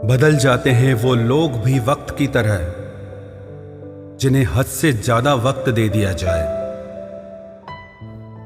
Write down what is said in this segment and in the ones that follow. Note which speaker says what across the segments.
Speaker 1: बदल जाते हैं वो लोग भी वक्त की तरह, जिन्हें हद से ज्यादा वक्त दे दिया जाए।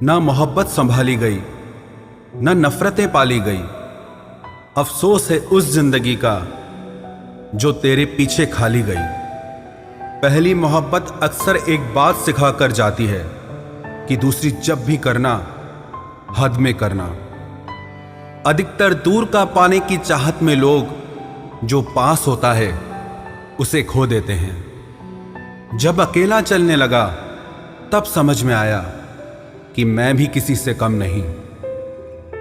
Speaker 1: ना मोहब्बत संभाली गई, ना नफरतें पाली गई। अफसोस है उस जिंदगी का जो तेरे पीछे खाली गई। पहली मोहब्बत अक्सर एक बात सिखा कर जाती है कि दूसरी जब भी करना, हद में करना। अधिकतर दूर का पाने की चाहत में लोग जो पास होता है उसे खो देते हैं। जब अकेला चलने लगा तब समझ में आया कि मैं भी किसी से कम नहीं।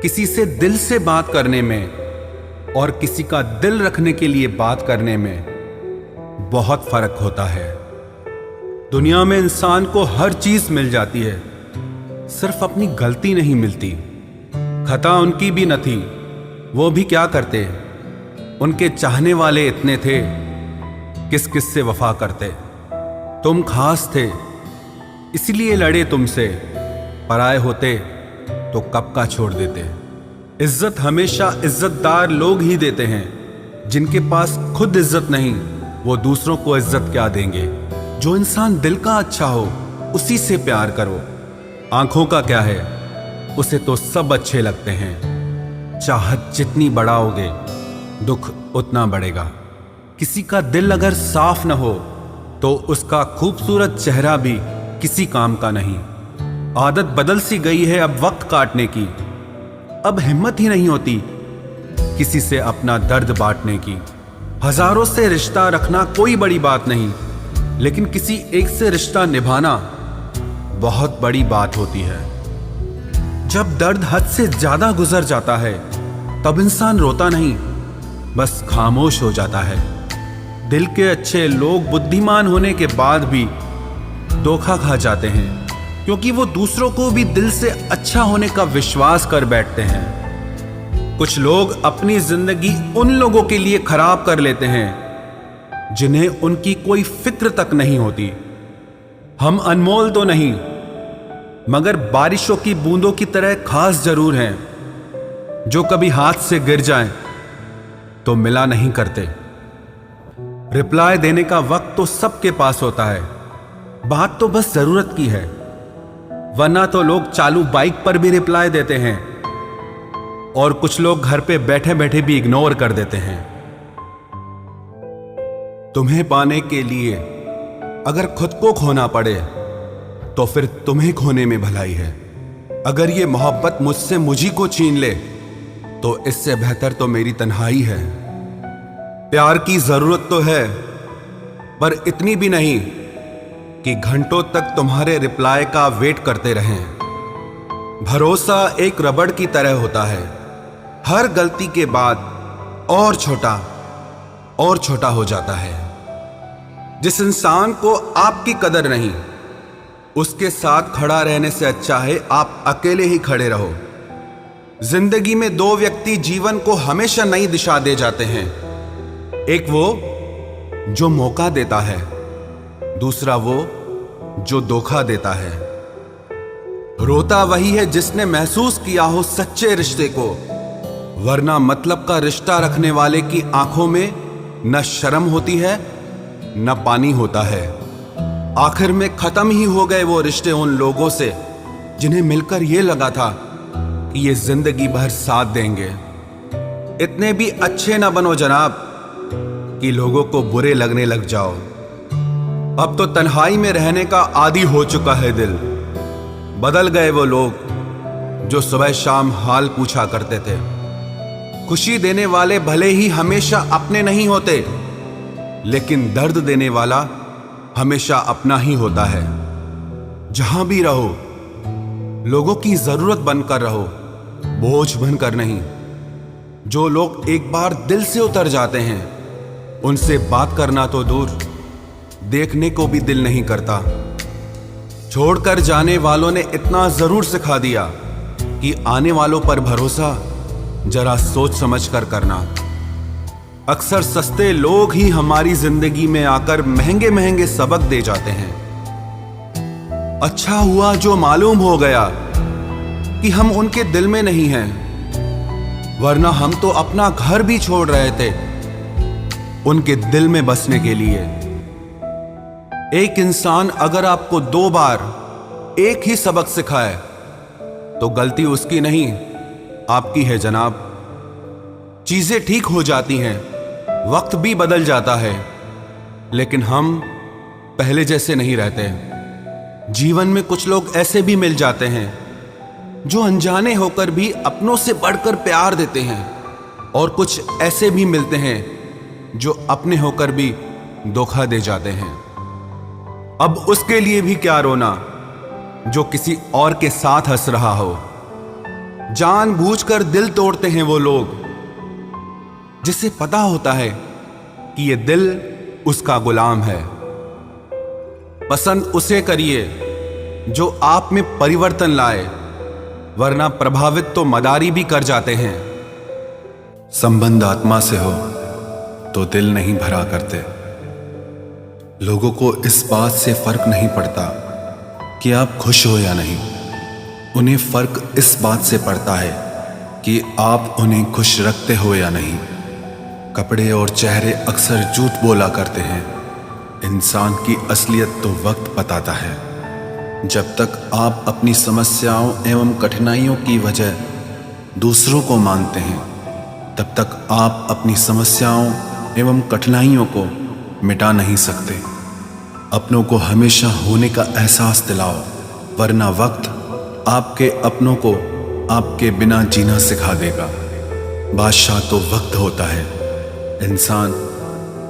Speaker 1: किसी से दिल से बात करने में और किसी का दिल रखने के लिए बात करने में बहुत फर्क होता है। दुनिया में इंसान को हर चीज मिल जाती है, सिर्फ अपनी गलती नहीं मिलती। खता उनकी भी न थी, वो भी क्या करते। उनके चाहने वाले इतने थे, किस किस से वफा करते। तुम खास थे इसलिए लड़े तुमसे, पराए होते तो कब का छोड़ देते। इज्जत हमेशा इज्जतदार लोग ही देते हैं। जिनके पास खुद इज्जत नहीं, वो दूसरों को इज्जत क्या देंगे। जो इंसान दिल का अच्छा हो उसी से प्यार करो। आंखों का क्या है, उसे तो सब अच्छे लगते हैं। चाहत जितनी बढ़ाओगे दुख उतना बढ़ेगा। किसी का दिल अगर साफ न हो तो उसका खूबसूरत चेहरा भी किसी काम का नहीं। आदत बदल सी गई है अब वक्त काटने की। अब हिम्मत ही नहीं होती किसी से अपना दर्द बांटने की। हजारों से रिश्ता रखना कोई बड़ी बात नहीं, लेकिन किसी एक से रिश्ता निभाना बहुत बड़ी बात होती है। जब दर्द हद से ज्यादा गुजर जाता है तब इंसान रोता नहीं, बस खामोश हो जाता है। दिल के अच्छे लोग बुद्धिमान होने के बाद भी धोखा खा जाते हैं, क्योंकि वो दूसरों को भी दिल से अच्छा होने का विश्वास कर बैठते हैं। कुछ लोग अपनी जिंदगी उन लोगों के लिए खराब कर लेते हैं जिन्हें उनकी कोई फिक्र तक नहीं होती। हम अनमोल तो नहीं, मगर बारिशों की बूंदों की तरह खास जरूर हैं, जो कभी हाथ से गिर जाएं तो मिला नहीं करते। रिप्लाई देने का वक्त तो सबके पास होता है, बात तो बस जरूरत की है। वरना तो लोग चालू बाइक पर भी रिप्लाई देते हैं और कुछ लोग घर पे बैठे बैठे भी इग्नोर कर देते हैं। तुम्हें पाने के लिए अगर खुद को खोना पड़े तो फिर तुम्हें खोने में भलाई है। अगर ये मोहब्बत मुझसे मुझी को छीन ले तो इससे बेहतर तो मेरी तन्हाई है। प्यार की जरूरत तो है, पर इतनी भी नहीं कि घंटों तक तुम्हारे रिप्लाई का वेट करते रहें। भरोसा एक रबड़ की तरह होता है, हर गलती के बाद और छोटा हो जाता है। जिस इंसान को आपकी कदर नहीं, उसके साथ खड़ा रहने से अच्छा है आप अकेले ही खड़े रहो। जिंदगी में दो व्यक्ति जीवन को हमेशा नई दिशा दे जाते हैं। एक वो जो मौका देता है, दूसरा वो जो धोखा देता है। रोता वही है जिसने महसूस किया हो सच्चे रिश्ते को, वरना मतलब का रिश्ता रखने वाले की आंखों में न शर्म होती है न पानी होता है। आखिर में खत्म ही हो गए वो रिश्ते उन लोगों से जिन्हें मिलकर ये लगा था कि ये जिंदगी भर साथ देंगे। इतने भी अच्छे ना बनो जनाब कि लोगों को बुरे लगने लग जाओ। अब तो तन्हाई में रहने का आदी हो चुका है दिल। बदल गए वो लोग जो सुबह शाम हाल पूछा करते थे। खुशी देने वाले भले ही हमेशा अपने नहीं होते, लेकिन दर्द देने वाला हमेशा अपना ही होता है। जहां भी रहो लोगों की जरूरत बनकर रहो, बोझ बनकर नहीं। जो लोग एक बार दिल से उतर जाते हैं उनसे बात करना तो दूर, देखने को भी दिल नहीं करता। छोड़कर जाने वालों ने इतना जरूर सिखा दिया कि आने वालों पर भरोसा जरा सोच समझ कर करना। अक्सर सस्ते लोग ही हमारी जिंदगी में आकर महंगे महंगे सबक दे जाते हैं। अच्छा हुआ जो मालूम हो गया कि हम उनके दिल में नहीं हैं, वरना हम तो अपना घर भी छोड़ रहे थे उनके दिल में बसने के लिए। एक इंसान अगर आपको 2 बार एक ही सबक सिखाए तो गलती उसकी नहीं, आपकी है जनाब। चीजें ठीक हो जाती हैं, वक्त भी बदल जाता है, लेकिन हम पहले जैसे नहीं रहते। जीवन में कुछ लोग ऐसे भी मिल जाते हैं जो अनजाने होकर भी अपनों से बढ़कर प्यार देते हैं, और कुछ ऐसे भी मिलते हैं जो अपने होकर भी धोखा दे जाते हैं। अब उसके लिए भी क्या रोना जो किसी और के साथ हंस रहा हो। जानबूझकर दिल तोड़ते हैं वो लोग जिसे पता होता है कि ये दिल उसका गुलाम है। पसंद उसे करिए जो आप में परिवर्तन लाए, वरना प्रभावित तो मदारी भी कर जाते हैं।
Speaker 2: संबंध आत्मा से हो तो दिल नहीं भरा करते। लोगों को इस बात से फर्क नहीं पड़ता कि आप खुश हो या नहीं, उन्हें फर्क इस बात से पड़ता है कि आप उन्हें खुश रखते हो या नहीं। कपड़े और चेहरे अक्सर झूठ बोला करते हैं, इंसान की असलियत तो वक्त बताता है। जब तक आप अपनी समस्याओं एवं कठिनाइयों की वजह दूसरों को मानते हैं, तब तक आप अपनी समस्याओं एवं कठिनाइयों को मिटा नहीं सकते। अपनों को हमेशा होने का एहसास दिलाओ, वरना वक्त आपके अपनों को आपके बिना जीना सिखा देगा। बादशाह तो वक्त होता है, इंसान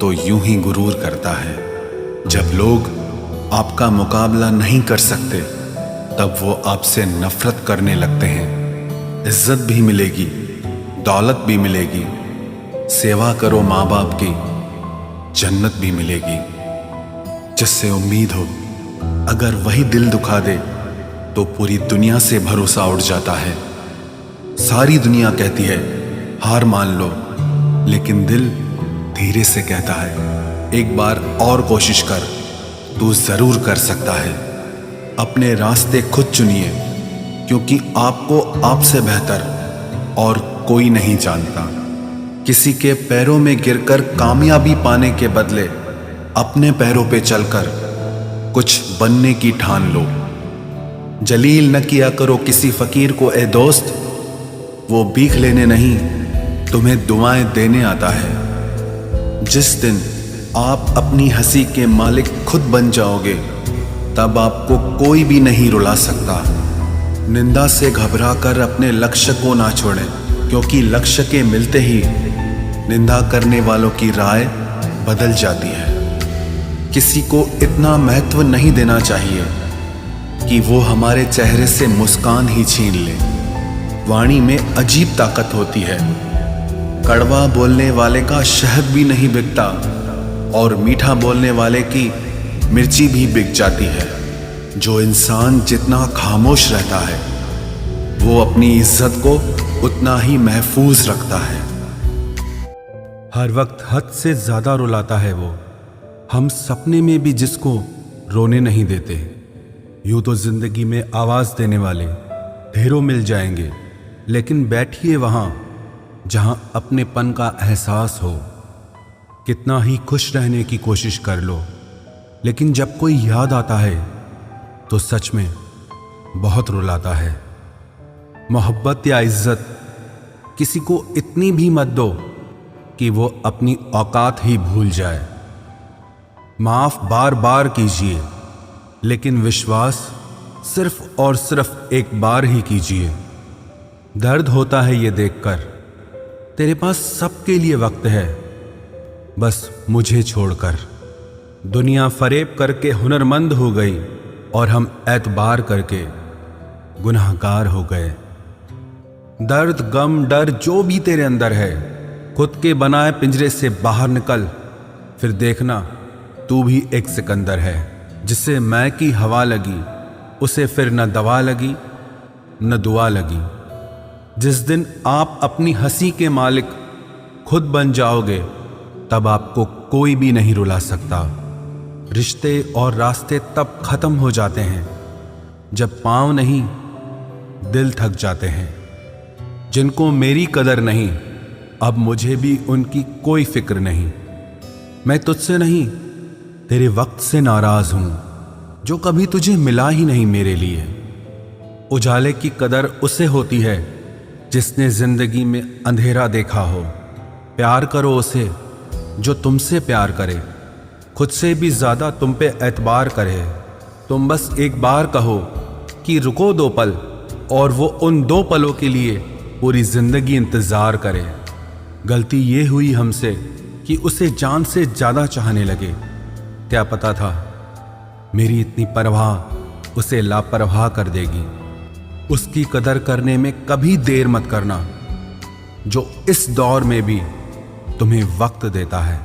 Speaker 2: तो यूं ही गुरूर करता है। जब लोग आपका मुकाबला नहीं कर सकते, तब वो आपसे नफरत करने लगते हैं। इज्जत भी मिलेगी, दौलत भी मिलेगी, सेवा करो माँ बाप की, जन्नत भी मिलेगी। जिससे उम्मीद हो, अगर वही दिल दुखा दे तो पूरी दुनिया से भरोसा उठ जाता है। सारी दुनिया कहती है हार मान लो, लेकिन दिल धीरे से कहता है एक बार और कोशिश कर, तू जरूर कर सकता है। अपने रास्ते खुद चुनिए, क्योंकि आपको आपसे बेहतर और कोई नहीं जानता। किसी के पैरों में गिरकर कामयाबी पाने के बदले अपने पैरों पे चलकर कुछ बनने की ठान लो। जलील न किया करो किसी फकीर को ए दोस्त, वो भीख लेने नहीं तुम्हें दुआएं देने आता है। जिस दिन आप अपनी हंसी के मालिक खुद बन जाओगे, तब आपको कोई भी नहीं रुला सकता। निंदा से घबराकर अपने लक्ष्य को ना छोड़ें, क्योंकि लक्ष्य के मिलते ही निंदा करने वालों की राय बदल जाती है। किसी को इतना महत्व नहीं देना चाहिए कि वो हमारे चेहरे से मुस्कान ही छीन ले। वाणी में अजीब ताकत होती है। कड़वा बोलने वाले का शहद भी नहीं बिकता, और मीठा बोलने वाले की मिर्ची भी बिक जाती है। जो इंसान जितना खामोश रहता है, वो अपनी इज्जत को उतना ही महफूज रखता है।
Speaker 1: हर वक्त हद से ज्यादा रुलाता है वो, हम सपने में भी जिसको रोने नहीं देते। यूं तो जिंदगी में आवाज देने वाले ढेरों मिल जाएंगे, लेकिन बैठिए वहां जहां अपनेपन का एहसास हो। कितना ही खुश रहने की कोशिश कर लो, लेकिन जब कोई याद आता है तो सच में बहुत रुलाता है। मोहब्बत या इज्जत किसी को इतनी भी मत दो कि वो अपनी औकात ही भूल जाए। माफ बार बार कीजिए, लेकिन विश्वास सिर्फ और सिर्फ एक बार ही कीजिए। दर्द होता है ये देखकर तेरे पास सबके लिए वक्त है, बस मुझे छोड़कर। दुनिया फरेब करके हुनरमंद हो गई, और हम एतबार करके गुनाहगार हो गए। दर्द गम डर जो भी तेरे अंदर है, खुद के बनाए पिंजरे से बाहर निकल, फिर देखना तू भी एक सिकंदर है। जिसे मैं की हवा लगी, उसे फिर न दवा लगी न दुआ लगी। जिस दिन आप अपनी हंसी के मालिक खुद बन जाओगे, तब आपको कोई भी नहीं रुला सकता। रिश्ते और रास्ते तब खत्म हो जाते हैं जब पांव नहीं दिल थक जाते हैं। जिनको मेरी कदर नहीं, अब मुझे भी उनकी कोई फिक्र नहीं। मैं तुझसे नहीं, तेरे वक्त से नाराज हूं, जो कभी तुझे मिला ही नहीं मेरे लिए। उजाले की कदर उसे होती है जिसने जिंदगी में अंधेरा देखा हो। प्यार करो उसे जो तुमसे प्यार करे, खुद से भी ज्यादा तुम पे एतबार करे। तुम बस एक बार कहो कि रुको 2 पल, और वो उन 2 पलों के लिए पूरी जिंदगी इंतजार करे। गलती ये हुई हमसे कि उसे जान से ज्यादा चाहने लगे। क्या पता था मेरी इतनी परवाह उसे लापरवाह कर देगी। उसकी कदर करने में कभी देर मत करना, जो इस दौर में भी तुम्हें वक्त देता है।